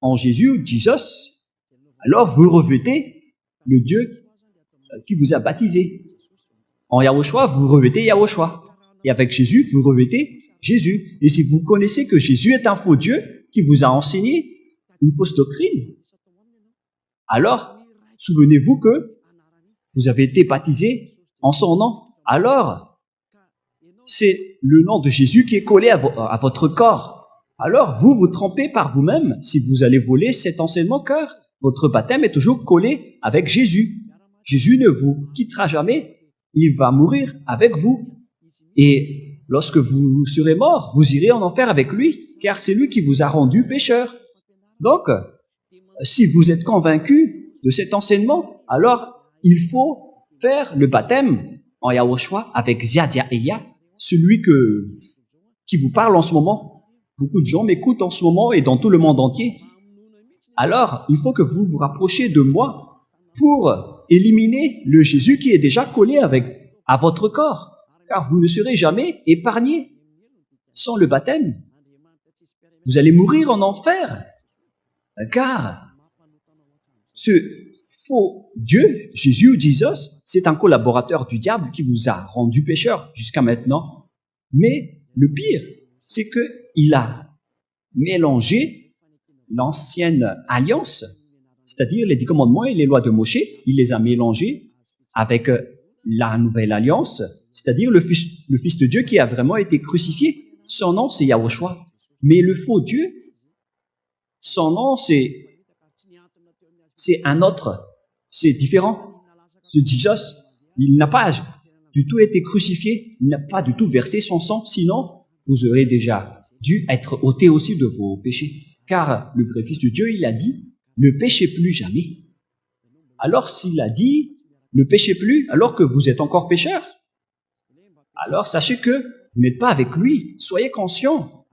en Jésus, Jesus, alors vous revêtez le Dieu qui vous a baptisé. En Yahushua, vous revêtez Yahushua. Et avec Jésus, vous revêtez Jésus. Et si vous connaissez que Jésus est un faux Dieu qui vous a enseigné une fausse doctrine, alors souvenez-vous que vous avez été baptisé en son nom. Alors, c'est le nom de Jésus qui est collé à votre corps. Alors, vous vous trompez par vous-même si vous allez voler cet enseignement, car votre baptême est toujours collé avec Jésus. Jésus ne vous quittera jamais. Il va mourir avec vous. Et lorsque vous serez mort, vous irez en enfer avec lui, car c'est lui qui vous a rendu pécheur. Donc, si vous êtes convaincu de cet enseignement, alors il faut faire le baptême en Yahushua avec Ziadia Eya, celui qui vous parle en ce moment. Beaucoup de gens m'écoutent en ce moment et dans tout le monde entier. Alors, il faut que vous vous rapprochiez de moi pour éliminer le Jésus qui est déjà collé à votre corps, car vous ne serez jamais épargné sans le baptême. Vous allez mourir en enfer, car ce faux Dieu, Jésus ou Jesus, c'est un collaborateur du diable qui vous a rendu pécheur jusqu'à maintenant. Mais le pire, c'est qu'il a mélangé l'ancienne alliance, c'est-à-dire les 10 commandements et les lois de Moshe, il les a mélangés avec la nouvelle alliance, c'est-à-dire le Fils de Dieu qui a vraiment été crucifié. Son nom, c'est Yahushua. Mais le faux Dieu, son nom, c'est un autre. C'est différent. Ce Jesus, il n'a pas du tout été crucifié, il n'a pas du tout versé son sang, sinon vous aurez déjà dû être ôté aussi de vos péchés. Car le vrai Fils de Dieu, il a dit, ne péchez plus jamais. Alors s'il a dit, ne péchez plus, alors que vous êtes encore pécheur, alors sachez que vous n'êtes pas avec lui. Soyez conscient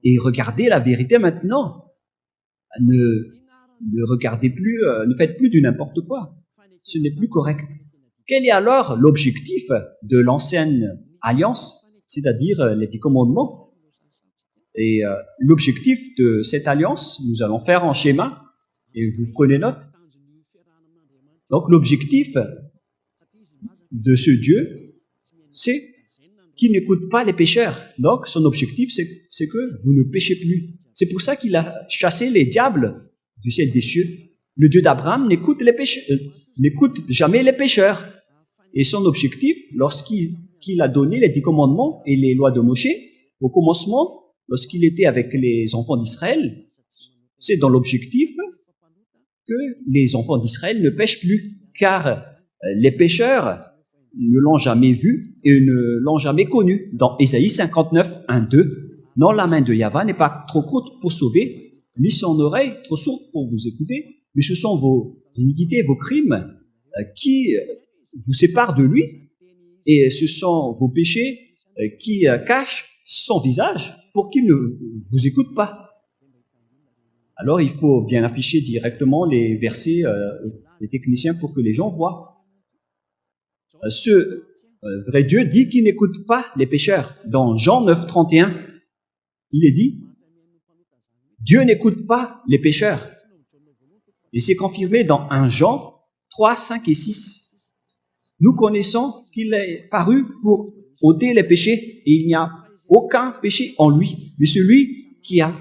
et regardez la vérité maintenant. Ne regardez plus, ne faites plus du n'importe quoi. Ce n'est plus correct. Quel est alors l'objectif de l'ancienne alliance, c'est-à-dire les 10 commandements? Et l'objectif de cette alliance, nous allons faire en schéma, et vous prenez note. Donc l'objectif de ce Dieu, c'est qu'il n'écoute pas les pécheurs. Donc son objectif, c'est que vous ne péchez plus. C'est pour ça qu'il a chassé les diables du ciel des cieux. Le Dieu d'Abraham n'écoute jamais les pécheurs. Et son objectif, lorsqu'il a donné les 10 commandements et les lois de Moshe, au commencement, lorsqu'il était avec les enfants d'Israël, c'est dans l'objectif que les enfants d'Israël ne pêchent plus, car les pécheurs ne l'ont jamais vu et ne l'ont jamais connu. Dans Ésaïe 59, 1, 2, « Non, la main de Yahva n'est pas trop courte pour sauver, ni son oreille trop sourde pour vous écouter, mais ce sont vos iniquités, vos crimes qui vous séparent de lui, et ce sont vos péchés qui cachent son visage pour qu'il ne vous écoute pas. » Alors il faut bien afficher directement les versets des techniciens pour que les gens voient. Ce vrai Dieu dit qu'il n'écoute pas les pécheurs. Dans Jean 9, 31, il est dit, Dieu n'écoute pas les pécheurs. Et c'est confirmé dans 1 Jean 3, 5 et 6. Nous connaissons qu'il est paru pour ôter les péchés et il n'y a aucun péché en lui. Mais celui qui a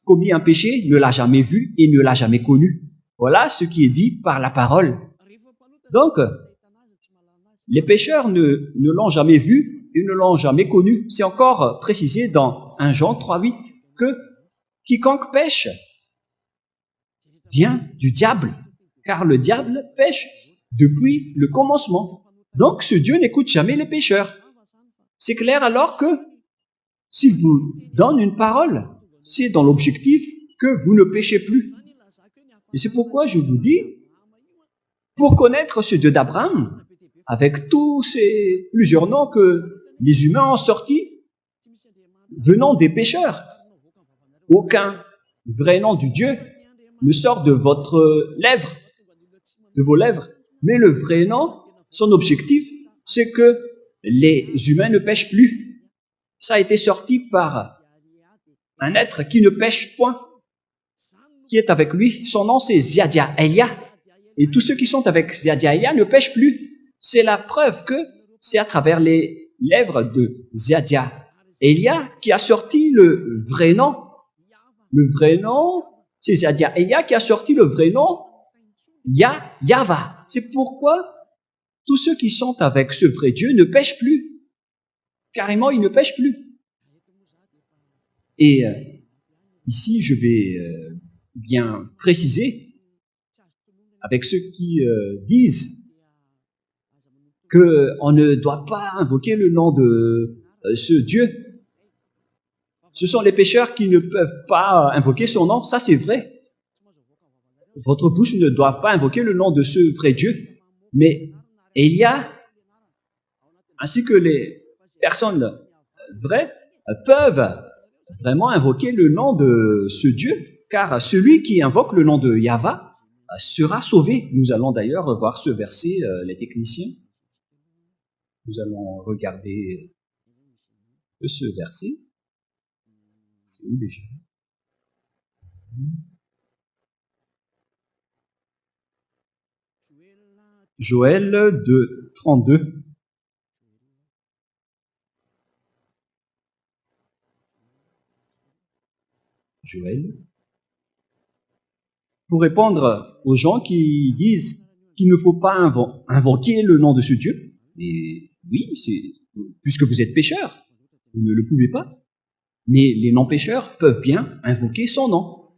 commis un péché ne l'a jamais vu et ne l'a jamais connu. Voilà ce qui est dit par la parole. Donc, les pécheurs ne l'ont jamais vu et ne l'ont jamais connu. C'est encore précisé dans 1 Jean 3, 8 que quiconque pêche vient du diable, car le diable pêche depuis le commencement. Donc, ce Dieu n'écoute jamais les pécheurs. C'est clair alors que s'il vous donne une parole, c'est dans l'objectif que vous ne péchez plus. Et c'est pourquoi je vous dis, pour connaître ce Dieu d'Abraham, avec tous ces plusieurs noms que les humains ont sortis, venant des pécheurs, aucun vrai nom du Dieu ne sort de votre lèvre, de vos lèvres. Mais le vrai nom, son objectif, c'est que les humains ne pêchent plus. Ça a été sorti par un être qui ne pêche point. qui est avec lui, son nom c'est Ziadia Elia. Et tous ceux qui sont avec Ziadia Elia ne pêchent plus. C'est la preuve que c'est à travers les lèvres de Ziadia Elia qui a sorti le vrai nom. Le vrai nom, c'est Ziadia Elia qui a sorti le vrai nom Yahva. C'est pourquoi tous ceux qui sont avec ce vrai Dieu ne pêchent plus. Carrément, ils ne pêchent plus. Et ici, je vais bien préciser avec ceux qui disent qu'on ne doit pas invoquer le nom de ce Dieu. Ce sont les pécheurs qui ne peuvent pas invoquer son nom, ça c'est vrai. Votre bouche ne doit pas invoquer le nom de ce vrai Dieu. Mais Elia, ainsi que les personnes vraies, peuvent vraiment invoquer le nom de ce Dieu, car celui qui invoque le nom de Yahva sera sauvé. Nous allons d'ailleurs voir ce verset, les techniciens. Nous allons regarder ce verset. C'est où déjà? Joël 2, 32. Joël. Pour répondre aux gens qui disent qu'il ne faut pas invoquer le nom de ce Dieu, mais oui, puisque vous êtes pécheur, vous ne le pouvez pas. Mais les non-pécheurs peuvent bien invoquer son nom.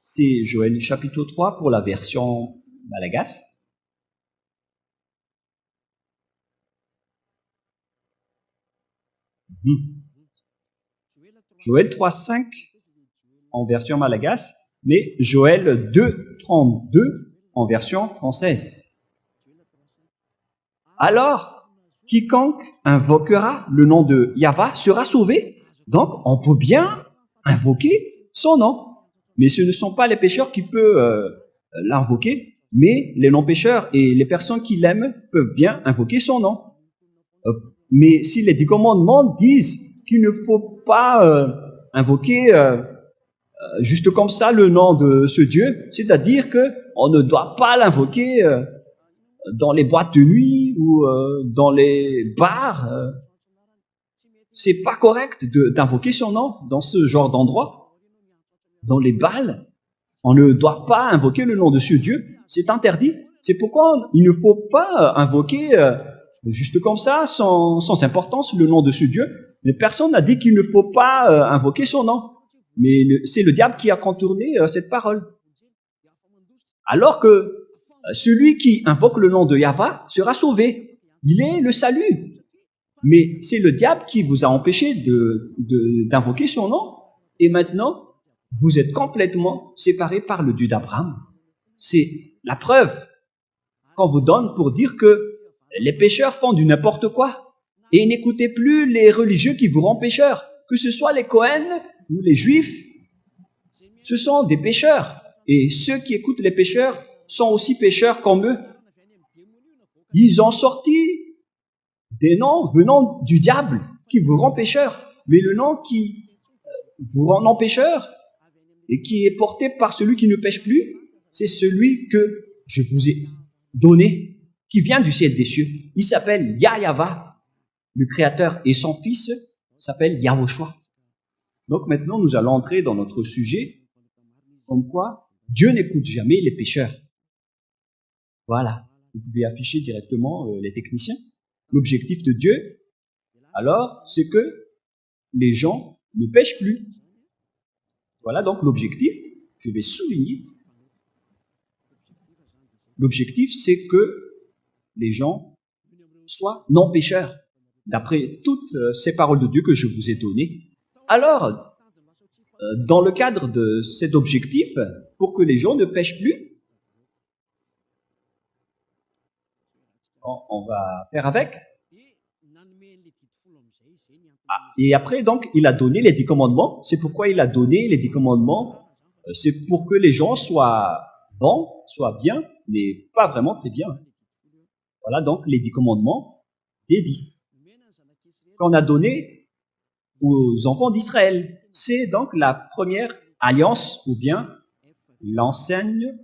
C'est Joël chapitre 3 pour la version Malagasy. Joël 3.5 en version Malagasy, mais Joël 2.32 en version française. Alors, quiconque invoquera le nom de Yahva sera sauvé. Donc, on peut bien invoquer son nom. Mais ce ne sont pas les pécheurs qui peuvent l'invoquer, mais les non-pécheurs et les personnes qui l'aiment peuvent bien invoquer son nom. Mais si les 10 commandements disent qu'il ne faut pas invoquer juste comme ça le nom de ce Dieu, c'est-à-dire qu'on ne doit pas l'invoquer dans les boîtes de nuit ou dans les bars. C'est pas correct d'invoquer son nom dans ce genre d'endroit. Dans les bals, on ne doit pas invoquer le nom de ce Dieu. C'est interdit. C'est pourquoi il ne faut pas invoquer juste comme ça, sans importance, le nom de ce Dieu. Mais personne n'a dit qu'il ne faut pas invoquer son nom. Mais c'est le diable qui a contourné cette parole. Alors que celui qui invoque le nom de Yahva sera sauvé. Il est le salut. Mais c'est le diable qui vous a empêché d'invoquer son nom. Et maintenant, vous êtes complètement séparés par le Dieu d'Abraham. C'est la preuve qu'on vous donne pour dire que les pécheurs font du n'importe quoi. Et n'écoutez plus les religieux qui vous rendent pécheurs, que ce soit les Cohen ou les Juifs. Ce sont des pécheurs. Et ceux qui écoutent les pécheurs sont aussi pécheurs comme eux. Ils ont sorti des noms venant du diable qui vous rend pécheur. Mais le nom qui vous rend non pécheur et qui est porté par celui qui ne pêche plus, c'est celui que je vous ai donné, qui vient du ciel des cieux. Il s'appelle Yahva, le Créateur, et son fils s'appelle Yahushua. Donc maintenant, nous allons entrer dans notre sujet, comme quoi Dieu n'écoute jamais les pécheurs. Voilà, vous pouvez afficher directement les techniciens. L'objectif de Dieu, alors, c'est que les gens ne pêchent plus. Voilà donc l'objectif, je vais souligner. L'objectif, c'est que les gens soient non-pécheurs, d'après toutes ces paroles de Dieu que je vous ai données. Alors, dans le cadre de cet objectif, pour que les gens ne pêchent plus, on va faire avec. Et après, donc, il a donné les 10 commandements. C'est pourquoi il a donné les 10 commandements. C'est pour que les gens soient bons, soient bien, mais pas vraiment très bien. Voilà donc les 10 commandements des 10 qu'on a donné aux enfants d'Israël. C'est donc la première alliance ou bien l'ancienne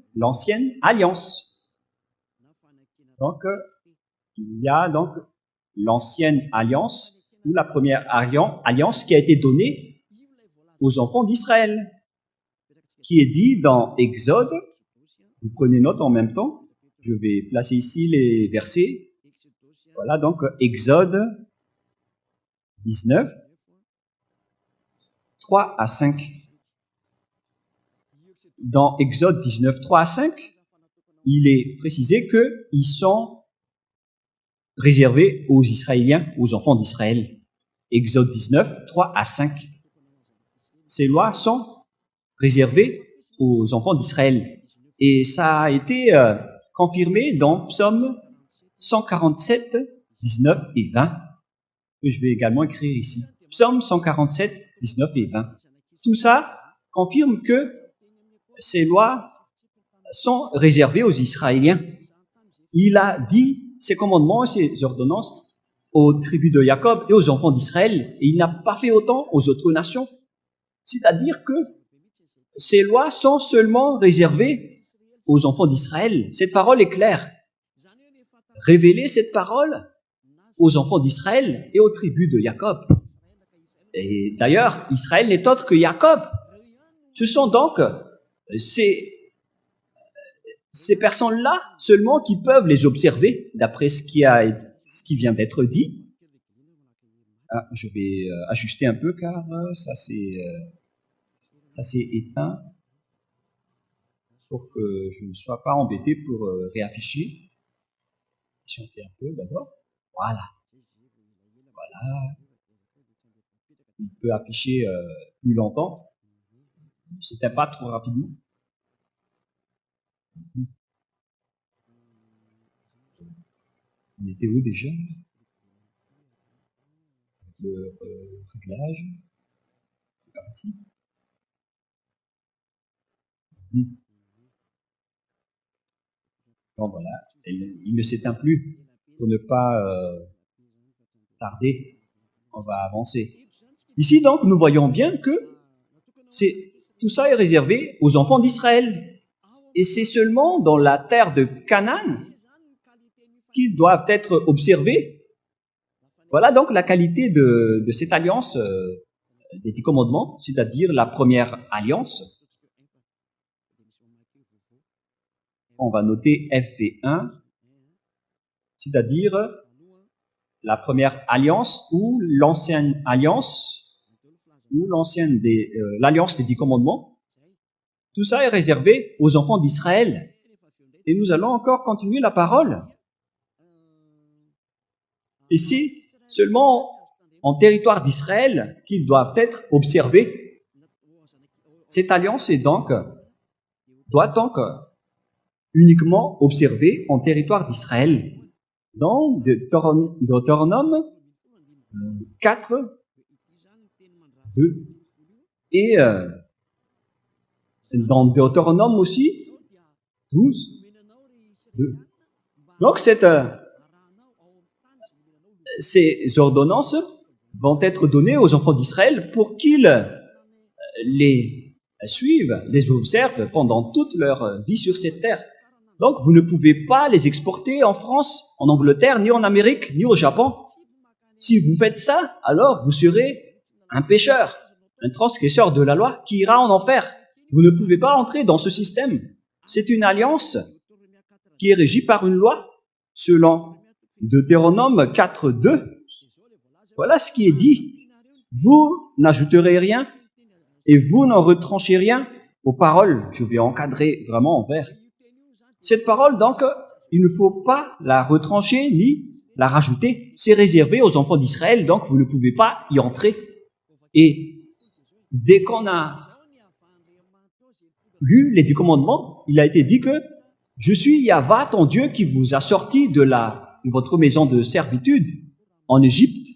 alliance. Donc, il y a donc l'ancienne alliance ou la première alliance qui a été donnée aux enfants d'Israël, qui est dit dans Exode. Vous prenez note en même temps. Je vais placer ici les versets. Voilà, donc Exode 19, 3 à 5. Dans Exode 19, 3 à 5, il est précisé qu'ils sont réservés aux Israéliens, aux enfants d'Israël. Exode 19, 3 à 5. Ces lois sont réservées aux enfants d'Israël. Et ça a été confirmé dans Psaume 147, 19 et 20, que je vais également écrire ici. Psaume 147, 19 et 20. Tout ça confirme que ces lois sont réservées aux Israéliens. Il a dit ses commandements et ses ordonnances aux tribus de Jacob et aux enfants d'Israël, et il n'a pas fait autant aux autres nations. C'est-à-dire que ces lois sont seulement réservées aux enfants d'Israël. Cette parole est claire. Révéler cette parole aux enfants d'Israël et aux tribus de Jacob. Et d'ailleurs, Israël n'est autre que Jacob. Ce sont donc ces personnes-là seulement qui peuvent les observer, d'après ce qui vient d'être dit. Ah, je vais ajuster un peu car ça s'est éteint pour que je ne sois pas embêté pour réafficher. Chanter un peu d'abord. Voilà. Il peut afficher plus longtemps. C'était pas trop rapidement. On était où déjà? Le réglage. C'est pas ici. Bon, voilà. Il ne s'éteint plus. Pour ne pas tarder, on va avancer. Ici, donc, nous voyons bien que tout ça est réservé aux enfants d'Israël. Et c'est seulement dans la terre de Canaan qu'ils doivent être observés. Voilà donc la qualité de cette alliance des 10 commandements, c'est-à-dire la première alliance. On va noter FV1, c'est-à-dire la première alliance ou l'ancienne alliance, ou l'alliance des 10 commandements. Tout ça est réservé aux enfants d'Israël. Et nous allons encore continuer la parole. Et c'est seulement en territoire d'Israël qu'ils doivent être observés. Cette alliance doit donc uniquement observée en territoire d'Israël. Dans Deutéronome 4, 2 et dans Deutéronome aussi 12, 2. Donc ces ordonnances vont être données aux enfants d'Israël pour qu'ils les suivent, les observent pendant toute leur vie sur cette terre. Donc, vous ne pouvez pas les exporter en France, en Angleterre, ni en Amérique, ni au Japon. Si vous faites ça, alors vous serez un pécheur, un transgresseur de la loi qui ira en enfer. Vous ne pouvez pas entrer dans ce système. C'est une alliance qui est régie par une loi, selon Deutéronome 4, 2. Voilà ce qui est dit. Vous n'ajouterez rien et vous n'en retranchez rien aux paroles. Je vais encadrer vraiment en vert. Cette parole, donc, il ne faut pas la retrancher ni la rajouter. C'est réservé aux enfants d'Israël, donc vous ne pouvez pas y entrer. Et dès qu'on a lu les 10 commandements, il a été dit que « Je suis Yahva, ton Dieu, qui vous a sorti de votre maison de servitude en Égypte. »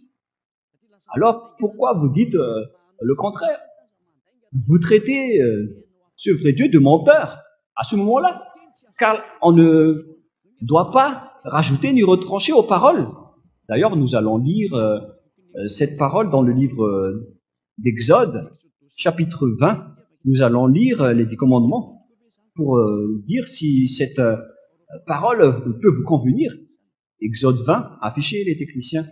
Alors, pourquoi vous dites le contraire? Vous traitez ce vrai Dieu de menteur à ce moment-là. Car on ne doit pas rajouter ni retrancher aux paroles. D'ailleurs, nous allons lire cette parole dans le livre d'Exode, chapitre 20, nous allons lire les 10 commandements pour dire si cette parole peut vous convenir. Exode 20, affichez les techniciens.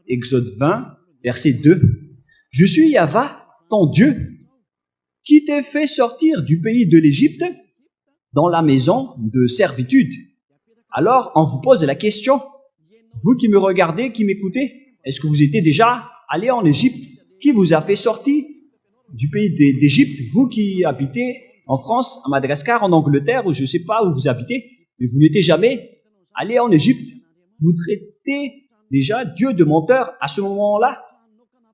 Exode 20, verset 2. Je suis Yahva, ton Dieu, qui t'ai fait sortir du pays de l'Égypte dans la maison de servitude. Alors, on vous pose la question, vous qui me regardez, qui m'écoutez, est-ce que vous étiez déjà allé en Égypte? Qui vous a fait sortir du pays d'Égypte? Vous qui habitez en France, à Madagascar, en Angleterre, ou je ne sais pas où vous habitez, mais vous n'étiez jamais allé en Égypte. Vous traitez déjà Dieu de menteur à ce moment-là.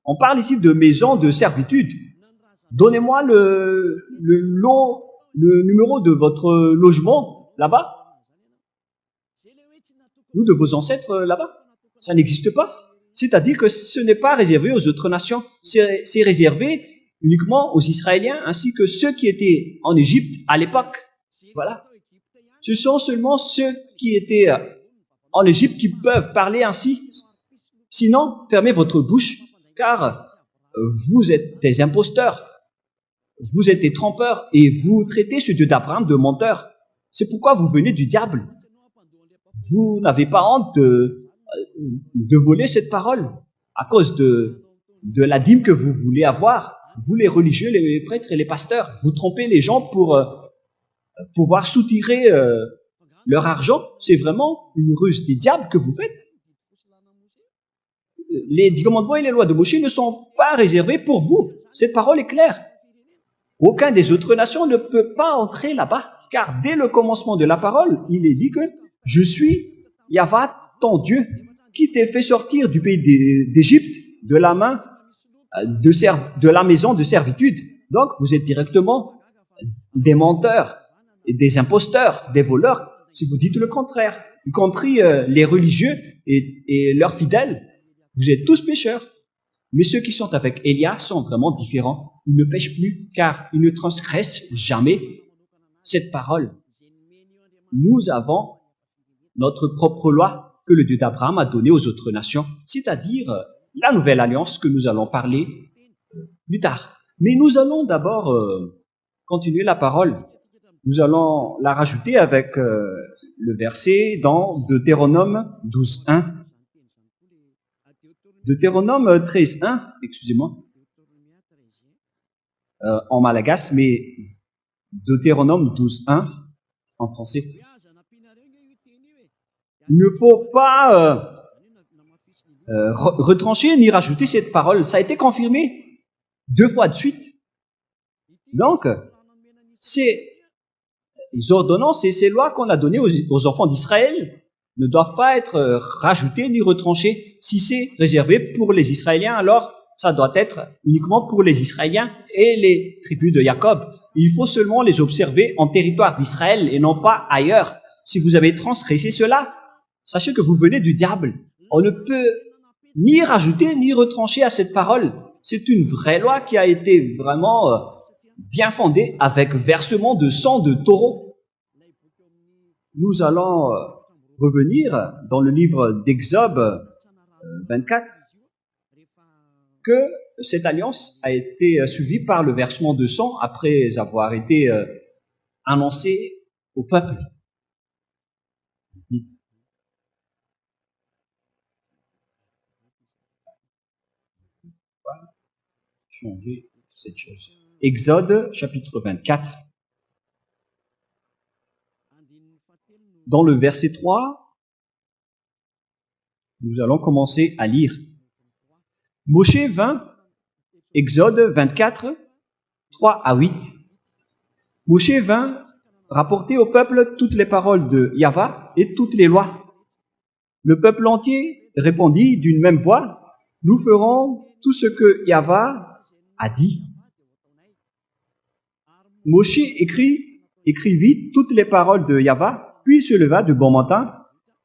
On parle ici de maison de servitude. Donnez-moi le numéro de votre logement là-bas, ou de vos ancêtres là-bas. Ça n'existe pas. C'est-à-dire que ce n'est pas réservé aux autres nations. C'est réservé uniquement aux Israéliens ainsi que ceux qui étaient en Égypte à l'époque. Voilà. Ce sont seulement ceux qui étaient en Égypte qui peuvent parler ainsi. Sinon, fermez votre bouche, car vous êtes des imposteurs. Vous êtes des trompeurs et vous traitez ce Dieu d'Abraham de menteur. C'est pourquoi vous venez du diable. Vous n'avez pas honte de voler cette parole à cause de la dîme que vous voulez avoir. Vous, les religieux, les prêtres et les pasteurs, vous trompez les gens pour pouvoir soutirer leur argent. C'est vraiment une ruse des diables que vous faites. Les 10 commandements et les lois de Moïse ne sont pas réservés pour vous. Cette parole est claire. Aucun des autres nations ne peut pas entrer là-bas, car dès le commencement de la parole, il est dit que « Je suis Yahva, ton Dieu, qui t'ai fait sortir du pays d'Égypte, de la main de la maison de servitude. » Donc, vous êtes directement des menteurs, des imposteurs, des voleurs, si vous dites le contraire, y compris les religieux et leurs fidèles. Vous êtes tous pécheurs. Mais ceux qui sont avec Élia sont vraiment différents. Ils ne pêchent plus, car ils ne transgressent jamais cette parole. Nous avons notre propre loi que le Dieu d'Abraham a donnée aux autres nations, c'est-à-dire la nouvelle alliance que nous allons parler plus tard. Mais nous allons d'abord continuer la parole. Nous allons la rajouter avec le verset dans Deutéronome 12.1. Deutéronome 13.1, excusez-moi, en malagasy, mais Deutéronome 12.1 en français. Il ne faut pas retrancher ni rajouter cette parole. Ça a été confirmé 2 fois de suite. Donc, ces ordonnances et ces lois qu'on a données aux enfants d'Israël ne doivent pas être rajoutées ni retranchées. Si c'est réservé pour les Israéliens, alors ça doit être uniquement pour les Israéliens et les tribus de Jacob. Il faut seulement les observer en territoire d'Israël et non pas ailleurs. Si vous avez transgressé cela, sachez que vous venez du diable. On ne peut ni rajouter ni retrancher à cette parole. C'est une vraie loi qui a été vraiment bien fondée avec versement de sang de taureau. Nous allons revenir dans le livre d'Exode 24 que cette alliance a été suivie par le versement de sang après avoir été annoncée au peuple. Changer cette chose. Exode chapitre 24. Dans le verset 3, nous allons commencer à lire. Moshe vint, Exode 24, 3 à 8. Moshe vint rapporter au peuple toutes les paroles de Yahva et toutes les lois. Le peuple entier répondit d'une même voix, « Nous ferons tout ce que Yahva a dit. » Moshe écrivit toutes les paroles de Yahva, puis se leva de bon matin,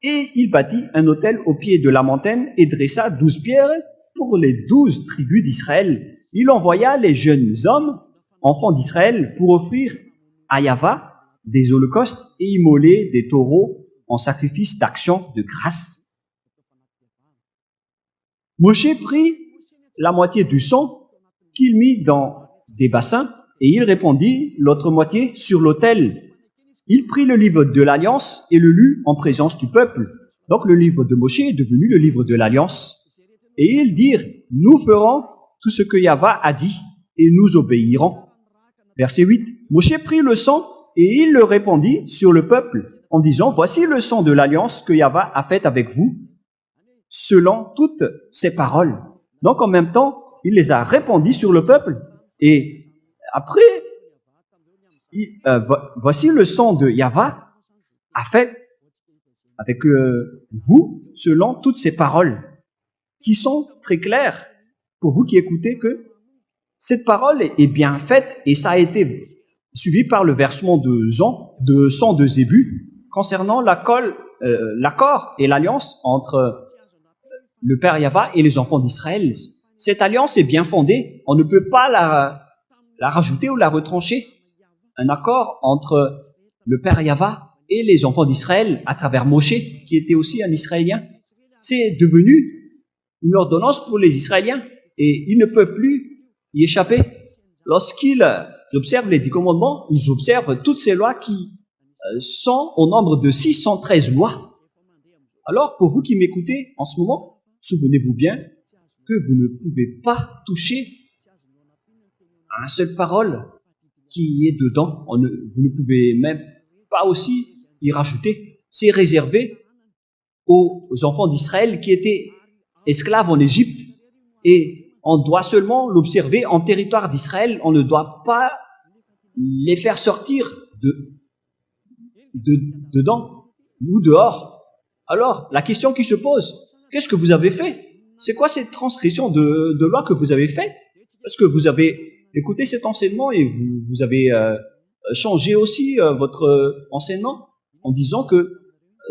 et il bâtit un autel au pied de la montagne et dressa 12 pierres pour les 12 tribus d'Israël. Il envoya les jeunes hommes, enfants d'Israël, pour offrir à Yahva des holocaustes et immoler des taureaux en sacrifice d'action de grâce. Moshe prit la moitié du sang qu'il mit dans des bassins Et il répondit, l'autre moitié, sur l'autel. Il prit le livre de l'Alliance et le lut en présence du peuple. Donc le livre de Moshe est devenu le livre de l'Alliance. Et ils dirent, nous ferons tout ce que Yahva a dit et nous obéirons. Verset 8. Moshe prit le sang et il le répandit sur le peuple en disant, voici le sang de l'Alliance que Yahva a faite avec vous, selon toutes ses paroles. Donc en même temps, il les a répandis sur le peuple. Et après, voici le sang de Yahva a fait avec vous, selon toutes ces paroles, qui sont très claires pour vous qui écoutez que cette parole est bien faite et ça a été suivi par le versement de sang de Zébu concernant l'accord et l'alliance entre le Père Yahva et les enfants d'Israël. Cette alliance est bien fondée, on ne peut pas la rajouter ou la retrancher. Un accord entre le Père Yahva et les enfants d'Israël à travers Moshe, qui était aussi un Israélien. C'est devenu une ordonnance pour les Israéliens et ils ne peuvent plus y échapper. Lorsqu'ils observent les 10 commandements, ils observent toutes ces lois qui sont au nombre de 613 lois. Alors, pour vous qui m'écoutez en ce moment, souvenez-vous bien que vous ne pouvez pas toucher à une seule parole qui est dedans. Vous ne pouvez même pas aussi y rajouter. C'est réservé aux enfants d'Israël qui étaient esclaves en Égypte et on doit seulement l'observer en territoire d'Israël. On ne doit pas les faire sortir dedans ou dehors. Alors, la question qui se pose, qu'est-ce que vous avez fait? C'est quoi cette transgression de loi que vous avez fait? Parce que vous avez écouté cet enseignement et vous avez changé aussi votre enseignement en disant que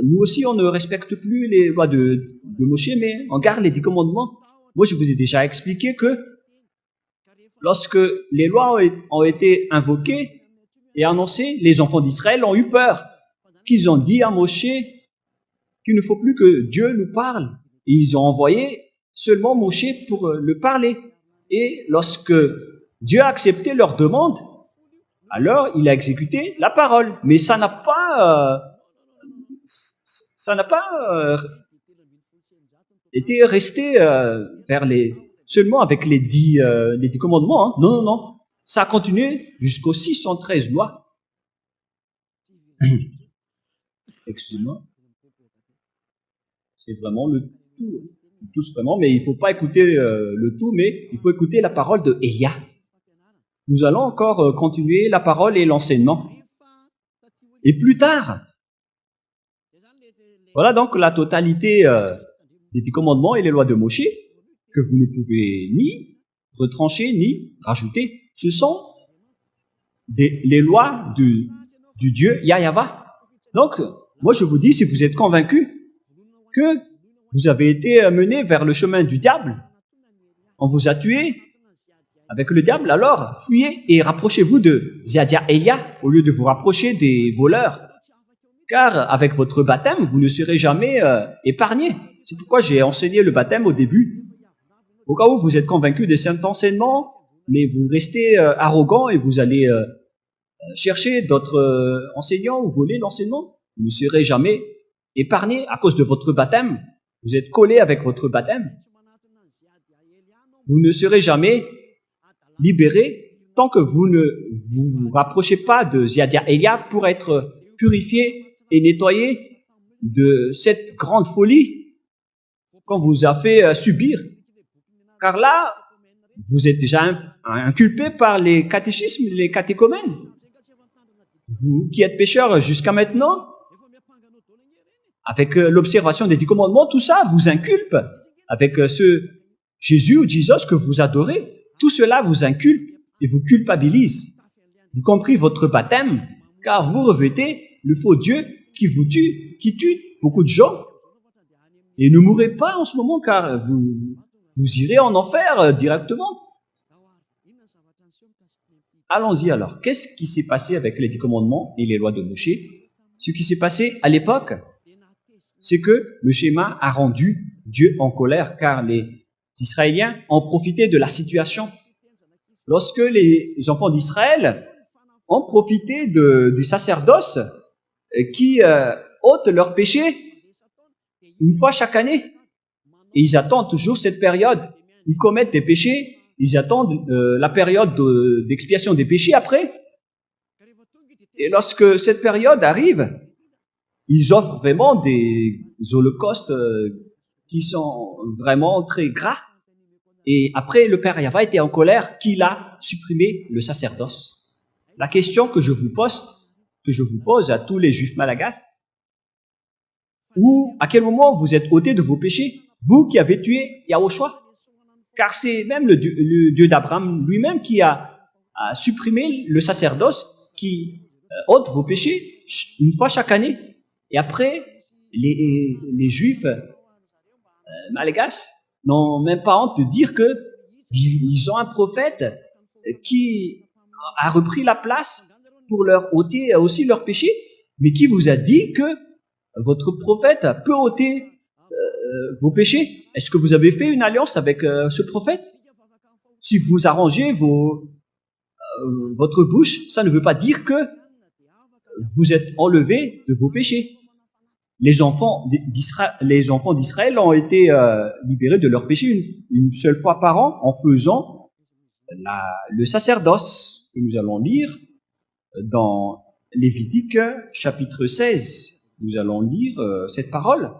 nous aussi, on ne respecte plus les lois de Moshe, mais on garde les 10 commandements. Moi, je vous ai déjà expliqué que lorsque les lois ont été invoquées et annoncées, les enfants d'Israël ont eu peur, qu'ils ont dit à Moshe qu'il ne faut plus que Dieu nous parle. Et ils ont envoyé seulement Moshe pour le parler. Et lorsque Dieu a accepté leur demande, alors il a exécuté la parole. Mais ça n'a pas été resté seulement avec les 10 commandements. Hein. Non, non, non. Ça a continué jusqu'aux 613 lois. Excusez-moi. C'est vraiment le tout. Tous vraiment, mais il ne faut pas écouter le tout, mais il faut écouter la parole de Élia. Nous allons encore continuer la parole et l'enseignement. Et plus tard, voilà donc la totalité des 10 commandements et les lois de Moshe, que vous ne pouvez ni retrancher ni rajouter. Ce sont les lois du Dieu Yahva. Donc, moi je vous dis, si vous êtes convaincus que vous avez été mené vers le chemin du diable, on vous a tué avec le diable, alors fuyez et rapprochez-vous de Ziadia Elia au lieu de vous rapprocher des voleurs. Car avec votre baptême, vous ne serez jamais épargné. C'est pourquoi j'ai enseigné le baptême au début. Au cas où vous êtes convaincu de cet enseignement, mais vous restez arrogant et vous allez chercher d'autres enseignants ou voler l'enseignement, vous ne serez jamais épargné à cause de votre baptême. Vous êtes collé avec votre baptême. Vous ne serez jamais libéré tant que vous ne vous rapprochez pas de Ziadia Elia pour être purifié et nettoyé de cette grande folie qu'on vous a fait subir. Car là, vous êtes déjà inculpé par les catéchismes, les catéchomènes. Vous qui êtes pécheurs jusqu'à maintenant, avec l'observation des 10 commandements, tout ça vous inculpe. Avec ce Jésus ou Jesus que vous adorez, tout cela vous inculpe et vous culpabilise, y compris votre baptême, car vous revêtez le faux Dieu qui vous tue, qui tue beaucoup de gens. Et ne mourrez pas en ce moment, car vous irez en enfer directement. Allons-y alors. Qu'est-ce qui s'est passé avec les 10 commandements et les lois de Moshe? Ce qui s'est passé à l'époque, c'est que le schéma a rendu Dieu en colère, car les Israéliens ont profité de la situation lorsque les enfants d'Israël ont profité du sacerdoce qui ôte leurs péchés une fois chaque année. Et ils attendent toujours cette période. Ils commettent des péchés, ils attendent la période d'expiation des péchés après. Et lorsque cette période arrive, ils offrent vraiment des holocaustes qui sont vraiment très gras. Et après, le Père Yahweh était en colère qu'il a supprimé le sacerdoce. La question que je vous pose à tous les Juifs malagasy, ou à quel moment vous êtes ôtés de vos péchés, vous qui avez tué Yahushua? Car c'est même le Dieu d'Abraham lui-même qui a supprimé le sacerdoce qui ôte vos péchés une fois chaque année. Et après, les Juifs malagasy n'ont même pas honte de dire qu'ils ont un prophète qui a repris la place pour leur ôter aussi leurs péchés, mais qui vous a dit que votre prophète peut ôter vos péchés. Est-ce que vous avez fait une alliance avec ce prophète? Si vous arrangez votre bouche, ça ne veut pas dire que vous êtes enlevés de vos péchés. Les enfants d'Israël ont été libérés de leurs péchés une seule fois par an en faisant le sacerdoce que nous allons lire dans Lévitique chapitre 16. Nous allons lire cette parole.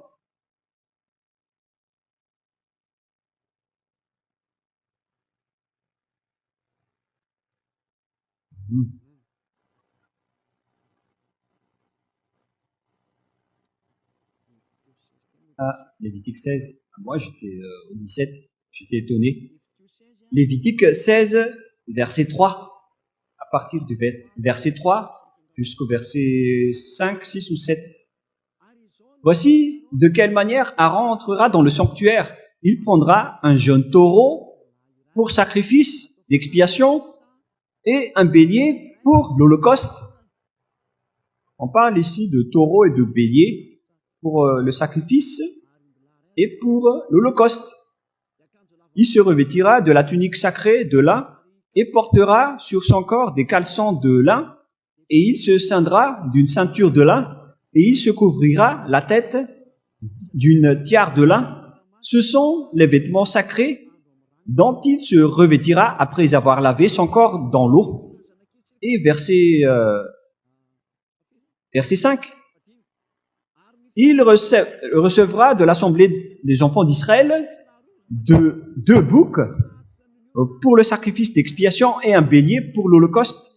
Lévitique 16. Moi, j'étais au 17. J'étais étonné. Lévitique 16, verset 3. À partir du verset 3 jusqu'au verset 5, 6 ou 7. Voici de quelle manière Aaron entrera dans le sanctuaire. Il prendra un jeune taureau pour sacrifice d'expiation et un bélier pour l'holocauste. On parle ici de taureau et de bélier pour le sacrifice et pour l'holocauste. Il se revêtira de la tunique sacrée de lin et portera sur son corps des caleçons de lin, et il se ceindra d'une ceinture de lin, et il se couvrira la tête d'une tiare de lin. Ce sont les vêtements sacrés dont il se revêtira après avoir lavé son corps dans l'eau. Et verset 5. Il recevra de l'assemblée des enfants d'Israël deux boucs pour le sacrifice d'expiation et un bélier pour l'holocauste.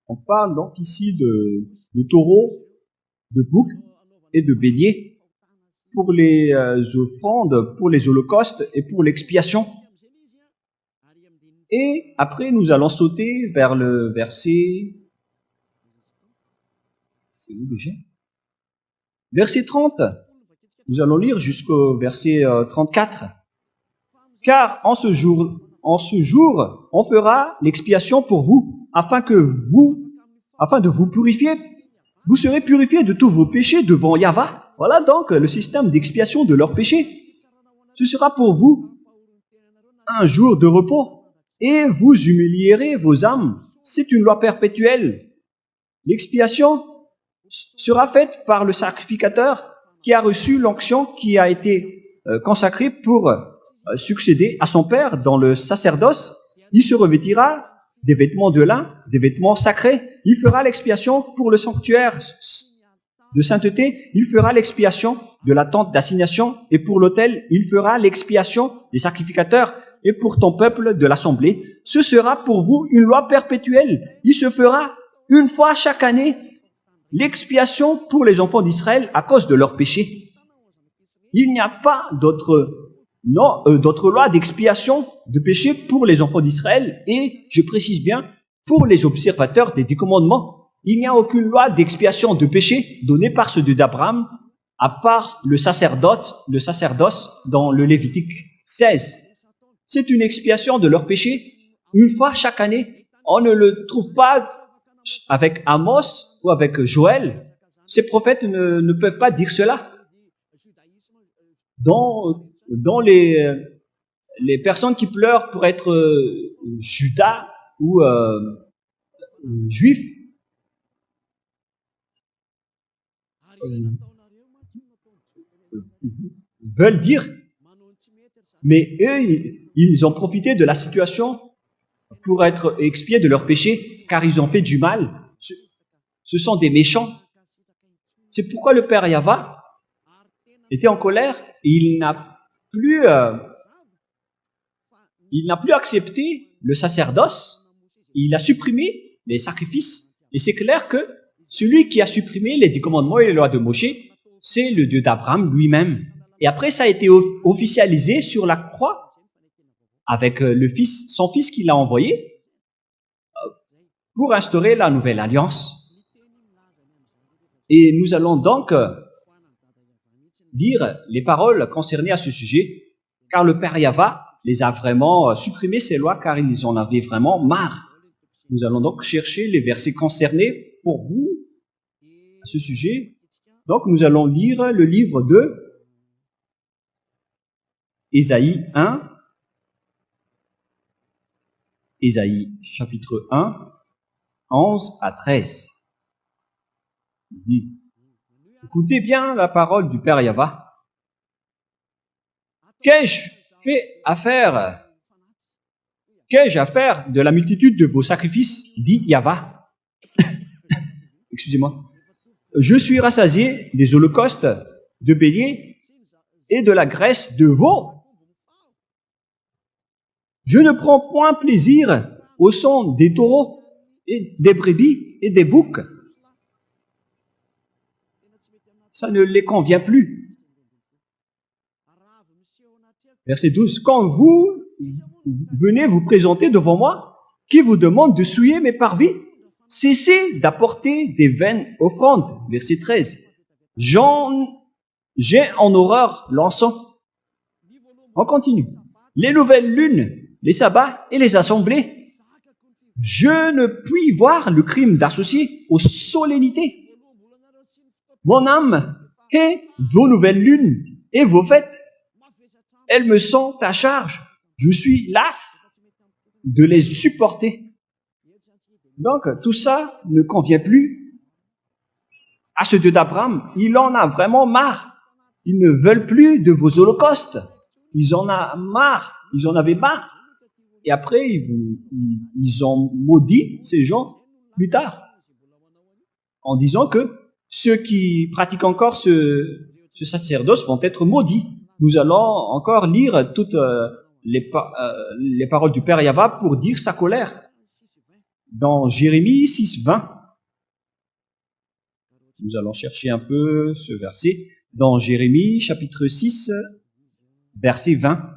On parle donc ici de taureau, de bouc et de bélier pour les offrandes, pour les holocaustes et pour l'expiation. Et après, nous allons sauter vers le verset... C'est où déjà? Verset 30. Nous allons lire jusqu'au verset 34. Car en ce jour, on fera l'expiation pour vous, afin de vous purifier. Vous serez purifiés de tous vos péchés devant Yahweh. Voilà donc le système d'expiation de leurs péchés. Ce sera pour vous un jour de repos, et vous humilierez vos âmes. C'est une loi perpétuelle. L'expiation sera faite par le sacrificateur qui a reçu l'onction qui a été consacrée pour succéder à son père dans le sacerdoce. Il se revêtira des vêtements de lin, des vêtements sacrés. Il fera l'expiation pour le sanctuaire de sainteté. Il fera l'expiation de la tente d'assignation, et pour l'autel, il fera l'expiation des sacrificateurs, et pour ton peuple de l'assemblée. Ce sera pour vous une loi perpétuelle. Il se fera une fois chaque année l'expiation pour les enfants d'Israël à cause de leurs péchés. Il n'y a pas d'autre loi d'expiation de péché pour les enfants d'Israël, et je précise bien, pour les observateurs des 10 commandements. Il n'y a aucune loi d'expiation de péché donnée par ce Dieu d'Abraham, à part le sacerdoce dans le Lévitique 16. C'est une expiation de leurs péchés une fois chaque année. On ne le trouve pas avec Amos ou avec Joël. Ces prophètes ne peuvent pas dire cela. Dans les les personnes qui pleurent pour être Judas ou juifs veulent dire, mais eux, ils ont profité de la situation pour être expiés de leurs péchés, car ils ont fait du mal. Ce sont des méchants. C'est pourquoi le père Yahva était en colère et il n'a plus accepté le sacerdoce. Il a supprimé les sacrifices. Et c'est clair que celui qui a supprimé les 10 commandements et les lois de Moshe, c'est le Dieu d'Abraham lui-même. Et après, ça a été officialisé sur la croix avec son fils qu'il a envoyé pour instaurer la nouvelle alliance. Et nous allons donc lire les paroles concernées à ce sujet, car le Père Yahva les a vraiment supprimé ces lois, car ils en avaient vraiment marre. Nous allons donc chercher les versets concernés pour vous à ce sujet. Donc nous allons lire le livre de Ésaïe 1, Ésaïe chapitre 1, 11 à 13. Écoutez bien la parole du Père Yahva. Qu'ai-je à faire de la multitude de vos sacrifices, dit Yahva. Excusez-moi. Je suis rassasié des holocaustes de béliers et de la graisse de veau. Je ne prends point plaisir au sang des taureaux et des brebis et des boucs. Ça ne les convient plus. Verset 12. Quand vous venez vous présenter devant moi, qui vous demande de souiller mes parvis, cessez d'apporter des vaines offrandes. Verset 13. J'ai en horreur l'encens. On continue. Les nouvelles lunes, les sabbats et les assemblées. Je ne puis voir le crime d'associer aux solennités. Mon âme hait vos nouvelles lunes et vos fêtes. Elles me sont à charge. Je suis las de les supporter. Donc, tout ça ne convient plus à ce Dieu d'Abraham. Il en a vraiment marre. Ils ne veulent plus de vos holocaustes. Ils en ont marre. Ils en avaient marre. Et après, ils ont maudit ces gens plus tard, en disant que ceux qui pratiquent encore ce sacerdoce vont être maudits. Nous allons encore lire toutes les paroles du Père Yahva pour dire sa colère. Dans Jérémie 6, 20, nous allons chercher un peu ce verset. Dans Jérémie chapitre 6, verset 20.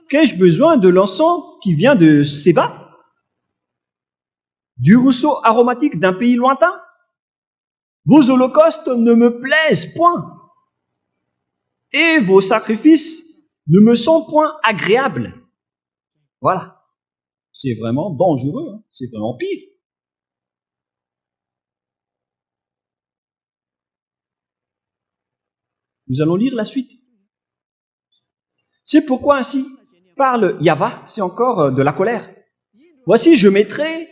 Qu'ai-je besoin de l'encens qui vient de Séba? Du rousseau aromatique d'un pays lointain? Vos holocaustes ne me plaisent point, et vos sacrifices ne me sont point agréables. Voilà. C'est vraiment dangereux, hein. C'est vraiment pire. Nous allons lire la suite. C'est pourquoi ainsi parle Yahva, c'est encore de la colère. Voici, je mettrai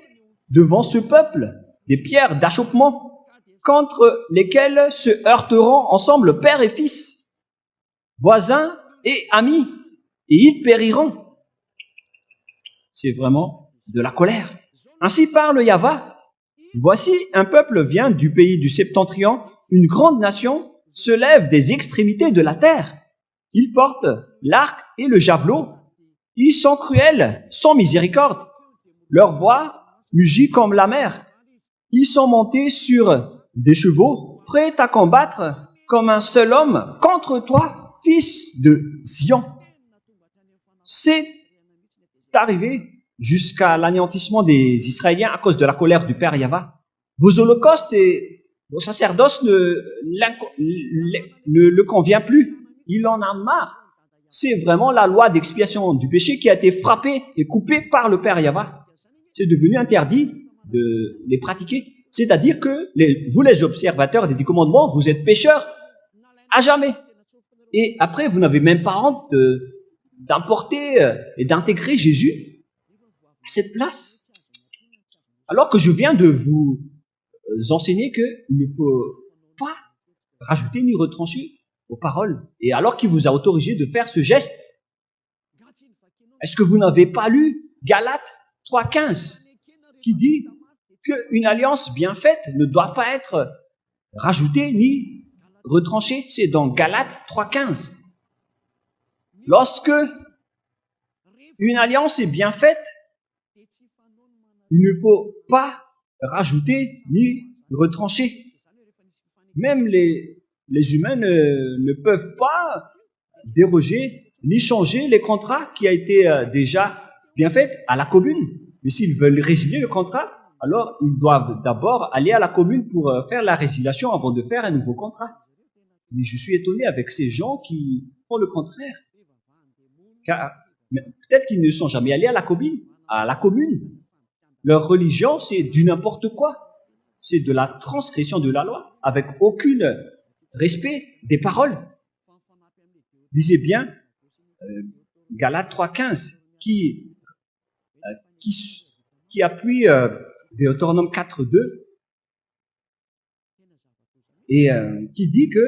devant ce peuple des pierres d'achoppement contre lesquelles se heurteront ensemble père et fils, voisins et amis, et ils périront. C'est vraiment de la colère. Ainsi parle Yahva. Voici, un peuple vient du pays du septentrion, une grande nation se lève des extrémités de la terre. Ils portent l'arc et le javelot. Ils sont cruels, sans miséricorde. Leur voix mugit comme la mer. Ils sont montés sur des chevaux, prêts à combattre comme un seul homme contre toi, fils de Zion. C'est arrivé jusqu'à l'anéantissement des Israéliens à cause de la colère du Père Yahva. Vos holocaustes et vos sacerdoces ne le convient plus. Il en a marre. C'est vraiment la loi d'expiation du péché qui a été frappée et coupée par le Père Yahva. C'est devenu interdit de les pratiquer. C'est-à-dire que vous, les observateurs des 10 commandements, vous êtes pécheurs à jamais. Et après, vous n'avez même pas honte d'importer et d'intégrer Jésus à cette place. Alors que je viens de vous enseigner qu'il ne faut pas rajouter ni retrancher aux paroles. Et alors qu'il vous a autorisé de faire ce geste, est-ce que vous n'avez pas lu Galates 3,15 qui dit qu'une alliance bien faite ne doit pas être rajoutée ni retranchée? C'est dans Galates 3,15. Lorsque une alliance est bien faite, il ne faut pas rajouter ni retrancher. Même les humains ne peuvent pas déroger ni changer les contrats qui a été déjà bien fait à la commune. Mais s'ils veulent résilier le contrat, alors ils doivent d'abord aller à la commune pour faire la résiliation avant de faire un nouveau contrat. Mais je suis étonné avec ces gens qui font le contraire. Car peut-être qu'ils ne sont jamais allés à la commune. Leur religion, c'est du n'importe quoi. C'est de la transgression de la loi, avec aucun respect des paroles. Lisez bien Galates 3,15 qui appuie Deutéronome 4,2 et qui dit que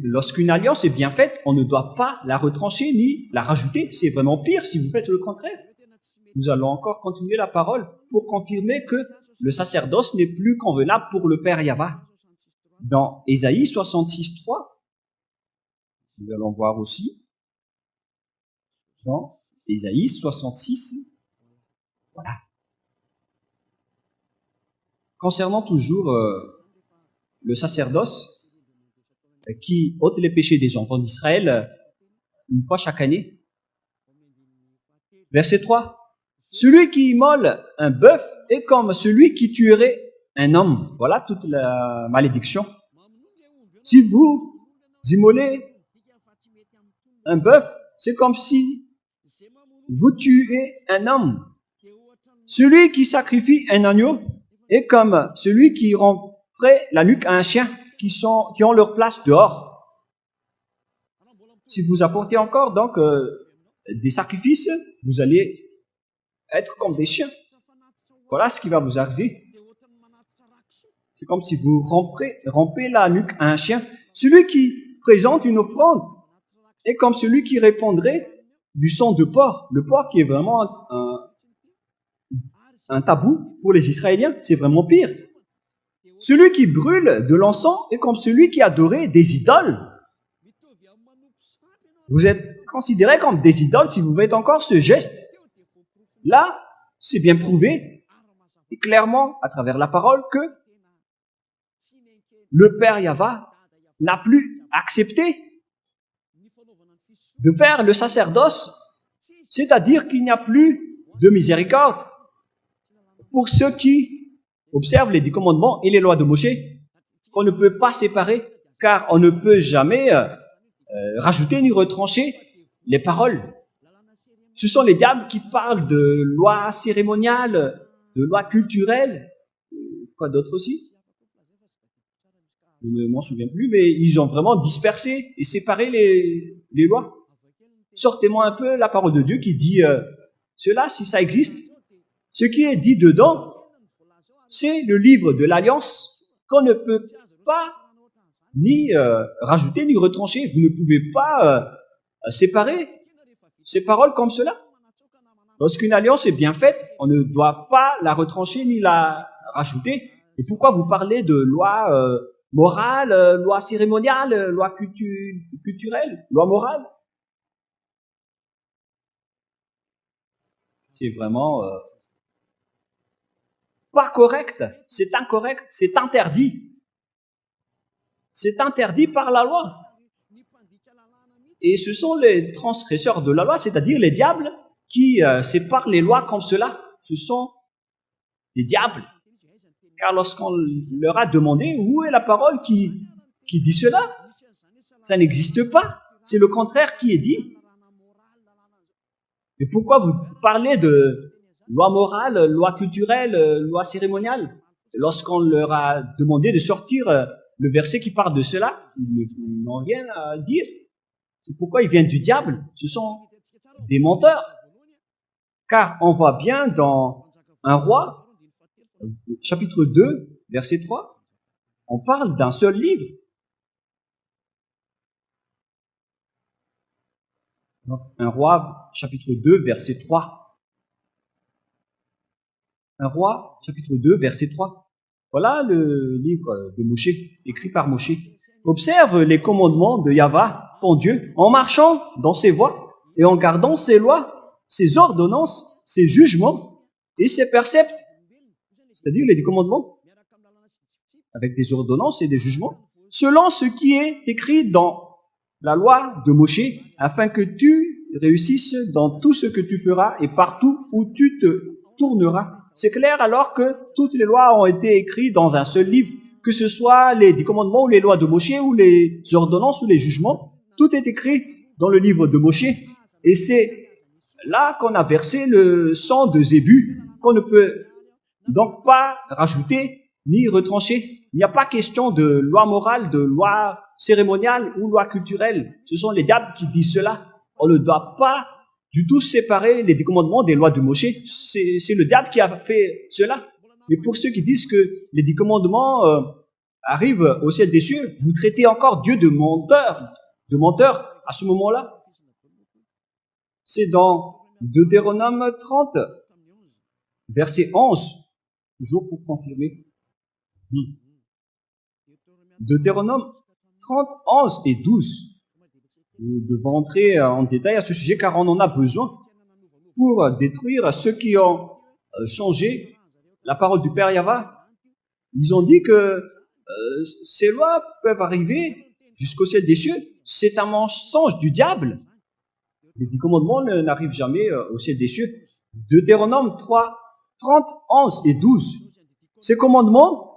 lorsqu'une alliance est bien faite, on ne doit pas la retrancher ni la rajouter. C'est vraiment pire si vous faites le contraire. Nous allons encore continuer la parole pour confirmer que le sacerdoce n'est plus convenable pour le Père Yahva. Dans Ésaïe 66,3, nous allons voir aussi, dans Ésaïe 66, voilà. Concernant toujours le sacerdoce qui ôte les péchés des enfants d'Israël une fois chaque année. Verset 3. Celui qui immole un bœuf est comme celui qui tuerait un homme. Voilà toute la malédiction. Si vous immolez un bœuf, c'est comme si vous tuez un homme. Celui qui sacrifie un agneau est comme celui qui romperait la nuque à un chien qui ont leur place dehors. Si vous apportez encore donc des sacrifices, vous allez être comme des chiens. Voilà ce qui va vous arriver. C'est comme si vous rompez la nuque à un chien. Celui qui présente une offrande est comme celui qui répandrait du sang de porc. Le porc qui est vraiment un tabou pour les Israéliens. C'est vraiment pire. Celui qui brûle de l'encens est comme celui qui adorait des idoles. Vous êtes considérés comme des idoles si vous faites encore ce geste. Là, c'est bien prouvé, et clairement, à travers la parole, que le Père Yahva n'a plus accepté de faire le sacerdoce, c'est-à-dire qu'il n'y a plus de miséricorde pour ceux qui observent les 10 commandements et les lois de Moshe, qu'on ne peut pas séparer, car on ne peut jamais rajouter ni retrancher les paroles. Ce sont les diables qui parlent de lois cérémoniales, de lois culturelles, quoi d'autre aussi? Je ne m'en souviens plus, mais ils ont vraiment dispersé et séparé les lois. Sortez-moi un peu la parole de Dieu qui dit cela, si ça existe. Ce qui est dit dedans, c'est le livre de l'Alliance qu'on ne peut pas ni rajouter ni retrancher. Vous ne pouvez pas séparer ces paroles comme cela. Lorsqu'une alliance est bien faite, on ne doit pas la retrancher ni la rajouter. Et pourquoi vous parlez de loi morale, loi cérémoniale, loi culturelle, loi morale? C'est vraiment pas correct, c'est incorrect, c'est interdit. C'est interdit par la loi. Et ce sont les transgresseurs de la loi, c'est-à-dire les diables, qui séparent les lois comme cela. Ce sont les diables. Car lorsqu'on leur a demandé où est la parole qui dit cela, ça n'existe pas. C'est le contraire qui est dit. Mais pourquoi vous parlez de loi morale, loi culturelle, loi cérémoniale? Lorsqu'on leur a demandé de sortir le verset qui parle de cela, ils n'ont rien à dire. C'est pourquoi ils viennent du diable. Ce sont des menteurs. Car on voit bien dans un roi, chapitre 2, verset 3, on parle d'un seul livre. Un roi, chapitre 2, verset 3. Un roi, chapitre 2, verset 3. Voilà le livre de Moshe, écrit par Moshe. Observe les commandements de Yahva, ton Dieu, en marchant dans ses voies et en gardant ses lois, ses ordonnances, ses jugements et ses préceptes. C'est-à-dire les commandements avec des ordonnances et des jugements, selon ce qui est écrit dans la loi de Moshe, afin que tu réussisses dans tout ce que tu feras et partout où tu te tourneras. C'est clair alors que toutes les lois ont été écrites dans un seul livre, que ce soit les 10 commandements ou les lois de Moshe ou les ordonnances ou les jugements, tout est écrit dans le livre de Moshe. Et c'est là qu'on a versé le sang de Zébu, qu'on ne peut donc pas rajouter ni retrancher. Il n'y a pas question de loi morale, de loi cérémoniale ou loi culturelle. Ce sont les diables qui disent cela. On ne doit pas du tout séparer les 10 commandements des lois de Moshe. C'est le diable qui a fait cela. Mais pour ceux qui disent que les 10 commandements arrivent au ciel des cieux, vous traitez encore Dieu de menteur à ce moment-là. C'est dans Deutéronome 30, verset 11, toujours pour confirmer. Deutéronome 30, 11 et 12. Nous devons entrer en détail à ce sujet car on en a besoin pour détruire ceux qui ont changé la parole du Père Yahva. Ils ont dit que ces lois peuvent arriver jusqu'au ciel des cieux. C'est un mensonge du diable. Les 10 commandements n'arrivent jamais au ciel des cieux. Deutéronome 3, 30, 11 et 12. Ces commandements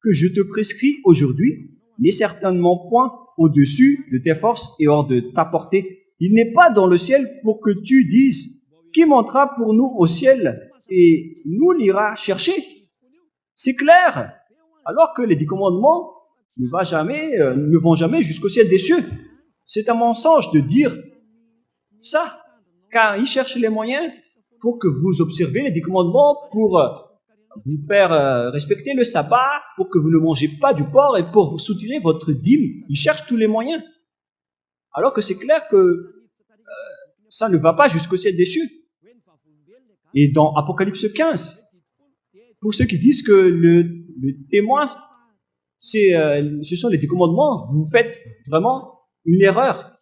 que je te prescris aujourd'hui n'est certainement point au-dessus de tes forces et hors de ta portée. Il n'est pas dans le ciel pour que tu dises, qui montera pour nous au ciel et nous l'ira chercher. C'est clair. Alors que les 10 commandements ne vont jamais jusqu'au ciel des cieux. C'est un mensonge de dire ça, car ils cherchent les moyens pour que vous observez les 10 commandements, pour vous faire respecter le sabbat, pour que vous ne mangez pas du porc et pour vous soutirer votre dîme. Ils cherchent tous les moyens. Alors que c'est clair que ça ne va pas jusqu'au ciel des cieux. Et dans Apocalypse 15, pour ceux qui disent que le témoin, ce sont les 10 commandements, vous faites vraiment une erreur.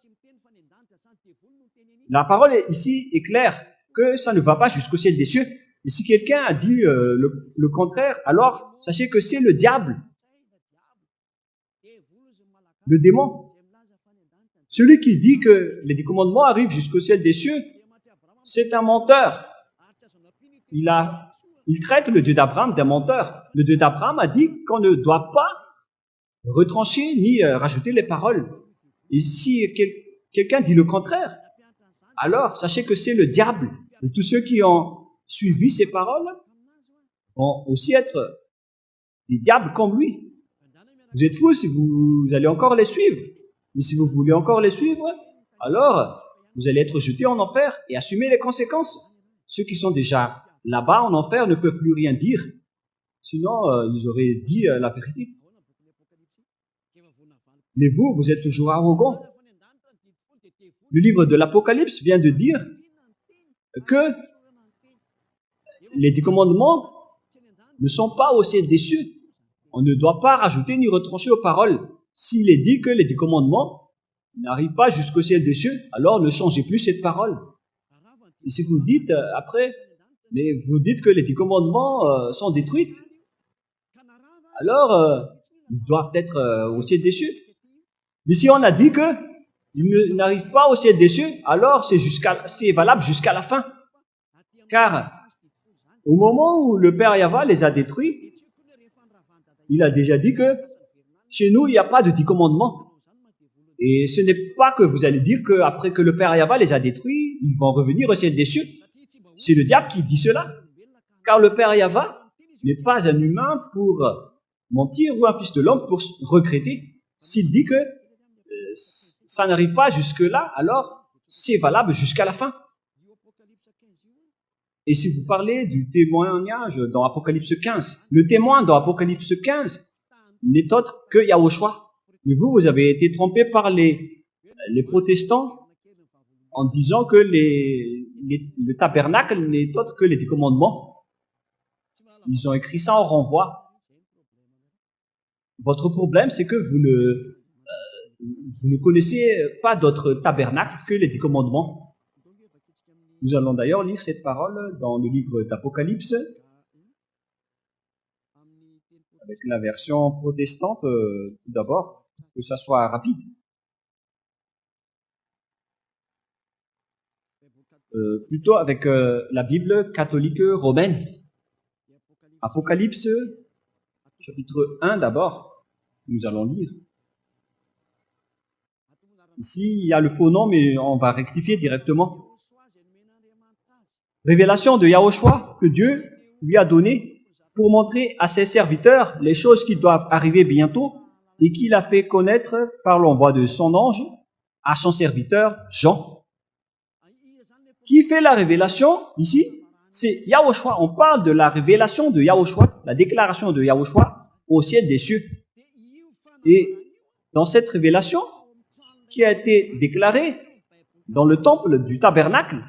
La parole ici est claire, que ça ne va pas jusqu'au ciel des cieux. Et si quelqu'un a dit le contraire, alors sachez que c'est le diable, le démon. Celui qui dit que les 10 commandements arrivent jusqu'au ciel des cieux, c'est un menteur. Il traite le Dieu d'Abraham d'un menteur. Le Dieu d'Abraham a dit qu'on ne doit pas retrancher ni rajouter les paroles. Et si quelqu'un dit le contraire, alors sachez que c'est le diable. Et tous ceux qui ont suivi ces paroles vont aussi être des diables comme lui. Vous êtes fous si vous allez encore les suivre. Mais si vous voulez encore les suivre, alors vous allez être jetés en enfer et assumer les conséquences. Ceux qui sont déjà là-bas en enfer ne peuvent plus rien dire. Sinon, ils auraient dit la vérité. Mais vous êtes toujours arrogants. Le livre de l'Apocalypse vient de dire que les 10 commandements ne sont pas au ciel des cieux. On ne doit pas rajouter ni retrancher aux paroles. S'il est dit que les 10 commandements n'arrivent pas jusqu'au ciel des cieux, alors ne changez plus cette parole. Et si vous dites après, mais vous dites que les 10 commandements sont détruits, alors ils doivent être au ciel des cieux. Mais si on a dit que ils n'arrivent pas au ciel des cieux, alors c'est valable jusqu'à la fin. Car au moment où le Père Yahva les a détruits, il a déjà dit que chez nous, il n'y a pas de 10 commandements. Et ce n'est pas que vous allez dire qu'après que le Père Yahva les a détruits, ils vont revenir au ciel des cieux. C'est le diable qui dit cela. Car le Père Yahva n'est pas un humain pour mentir ou un fils de l'homme pour regretter. S'il dit que ça n'arrive pas jusque-là, alors c'est valable jusqu'à la fin. Et si vous parlez du témoignage dans Apocalypse 15, le témoin dans Apocalypse 15 n'est autre que Yahushua. Mais vous avez été trompé par les protestants en disant que le tabernacle n'est autre que les 10 commandements. Ils ont écrit ça en renvoi. Votre problème, c'est que vous ne connaissez pas d'autre tabernacle que les 10 commandements. Nous allons d'ailleurs lire cette parole dans le livre d'Apocalypse, avec la version protestante tout d'abord, que ça soit rapide. Plutôt avec la Bible catholique romaine. Apocalypse, chapitre 1 d'abord, nous allons lire. Ici, il y a le faux nom, mais on va rectifier directement. Révélation de Yahushua que Dieu lui a donnée pour montrer à ses serviteurs les choses qui doivent arriver bientôt et qu'il a fait connaître par l'envoi de son ange à son serviteur Jean. Qui fait la révélation ici? C'est Yahushua. On parle de la révélation de Yahushua, la déclaration de Yahushua au ciel des cieux. Et dans cette révélation qui a été déclarée dans le temple du tabernacle,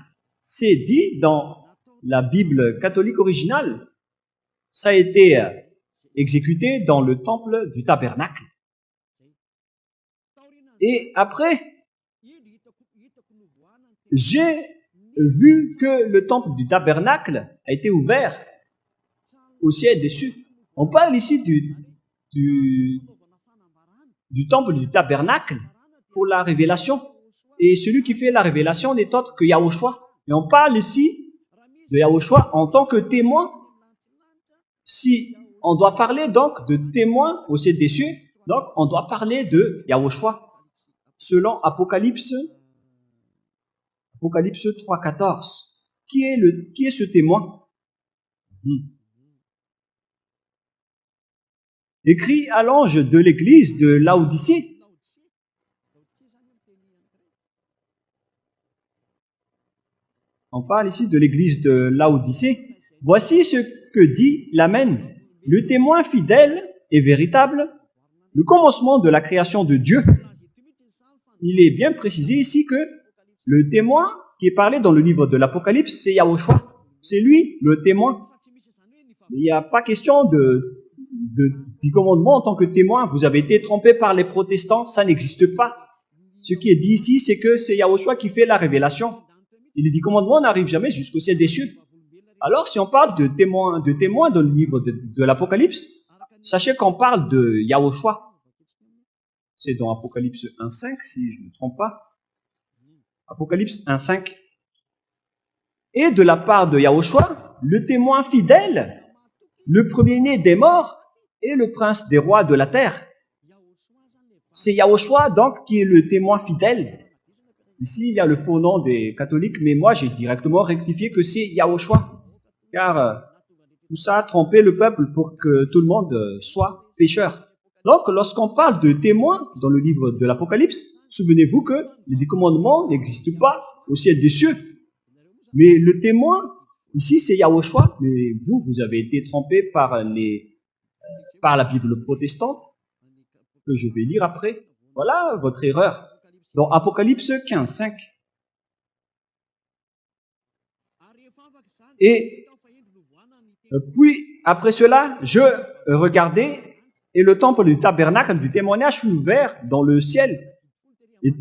c'est dit dans la Bible catholique originale, ça a été exécuté dans le temple du tabernacle. Et après, j'ai vu que le temple du tabernacle a été ouvert au ciel des cieux. On parle ici du temple du tabernacle pour la révélation. Et celui qui fait la révélation n'est autre que Yahushua. Et on parle ici de Yahushua en tant que témoin. Si on doit parler donc de témoin au ciel des cieux, donc on doit parler de Yahushua. Selon Apocalypse 3.14. Qui est ce témoin? Écrit à l'ange de l'église de Laodicée. On parle ici de l'église de Laodicée. Voici ce que dit l'Amen, le témoin fidèle et véritable, le commencement de la création de Dieu. Il est bien précisé ici que le témoin qui est parlé dans le livre de l'Apocalypse, c'est Yahushua. C'est lui le témoin. Il n'y a pas question de 10 commandements en tant que témoin. Vous avez été trompé par les protestants, ça n'existe pas. Ce qui est dit ici, c'est que c'est Yahushua qui fait la révélation. Et les 10 commandements n'arrivent jamais jusqu'au ciel des cieux. Alors, si on parle de témoins dans le livre de l'Apocalypse, sachez qu'on parle de Yahushua. C'est dans Apocalypse 1.5, si je ne me trompe pas. Apocalypse 1.5. Et de la part de Yahushua, le témoin fidèle, le premier-né des morts et le prince des rois de la terre. C'est Yahushua, donc, qui est le témoin fidèle. Ici, il y a le faux nom des catholiques, mais moi, j'ai directement rectifié que c'est Yahushua. Car tout ça a trompé le peuple pour que tout le monde soit pécheur. Donc, lorsqu'on parle de témoins dans le livre de l'Apocalypse, souvenez-vous que les 10 commandements n'existent pas au ciel des cieux. Mais le témoin, ici, c'est Yahushua. Mais vous avez été trompé par la Bible protestante, que je vais lire après. Voilà votre erreur. Dans Apocalypse 15.5. Et puis, après cela, je regardais, et le temple du tabernacle du témoignage fut ouvert dans le ciel. Et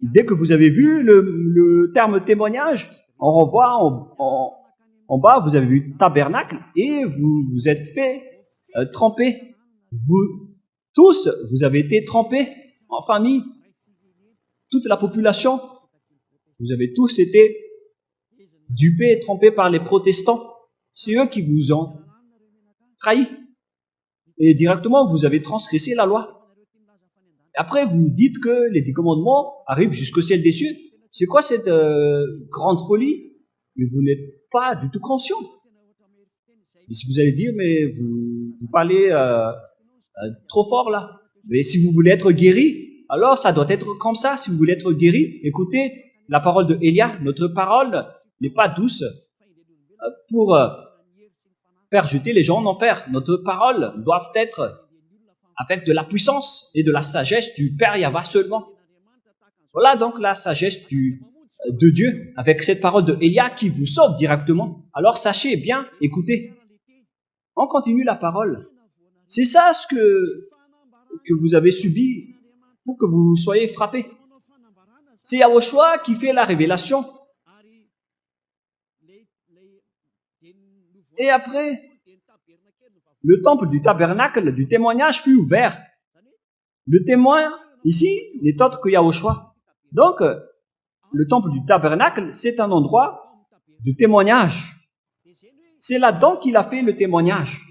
dès que vous avez vu le terme témoignage, on revoit en bas, vous avez vu tabernacle, et vous vous êtes fait tremper. Vous tous, vous avez été trempés en famille. Toute la population, vous avez tous été dupés et trompés par les protestants. C'est eux qui vous ont trahi. Et directement, vous avez transgressé la loi. Après, vous dites que les 10 commandements arrivent jusqu'au ciel des cieux. C'est quoi cette grande folie? Mais vous n'êtes pas du tout conscient. Et si vous allez dire, mais vous parlez trop fort là. Mais si vous voulez être guéri, alors ça doit être comme ça. Si vous voulez être guéri, écoutez la parole de Élia. Notre parole n'est pas douce pour faire jeter les gens en enfer. Notre parole doit être avec de la puissance et de la sagesse du Père Yahva seulement. Voilà donc la sagesse de Dieu avec cette parole de Élia qui vous sauve directement. Alors sachez bien, écoutez, on continue la parole. C'est ça ce que vous avez subi pour que vous soyez frappés. C'est Yahushua qui fait la révélation. Et après, le temple du tabernacle du témoignage fut ouvert. Le témoin, ici, n'est autre que Yahushua. Donc, le temple du tabernacle, c'est un endroit de témoignage. C'est là-dedans qu'il a fait le témoignage.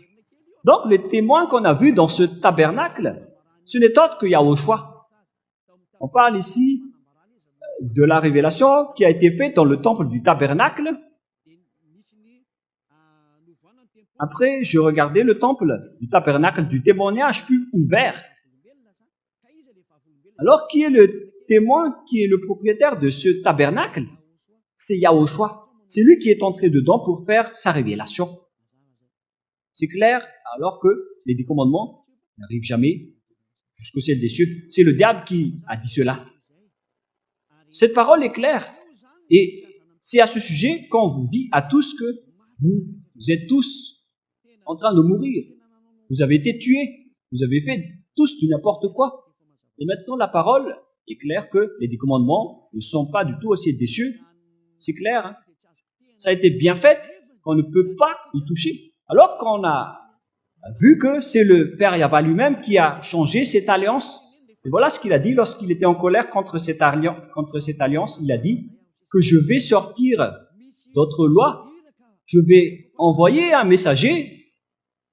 Donc, le témoin qu'on a vu dans ce tabernacle, ce n'est autre que Yahushua. On parle ici de la révélation qui a été faite dans le temple du tabernacle. Après, je regardais le temple du tabernacle du témoignage fut ouvert. Alors, qui est le témoin, qui est le propriétaire de ce tabernacle? C'est Yahushua. C'est lui qui est entré dedans pour faire sa révélation. C'est clair, alors que les 10 commandements n'arrivent jamais jusqu'au ciel des cieux. C'est le diable qui a dit cela. Cette parole est claire. Et c'est à ce sujet qu'on vous dit à tous que vous êtes tous en train de mourir. Vous avez été tués. Vous avez fait tous du n'importe quoi. Et maintenant, la parole est claire que les 10 commandements ne sont pas du tout au ciel des cieux. C'est clair. Hein? Ça a été bien fait, qu'on ne peut pas y toucher. Alors qu'on a vu que c'est le Père Yahva lui-même qui a changé cette alliance. Et voilà ce qu'il a dit lorsqu'il était en colère contre cette alliance. Il a dit que je vais sortir d'autres lois. Je vais envoyer un messager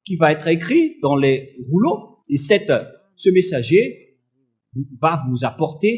qui va être écrit dans les rouleaux. Et ce messager va vous apporter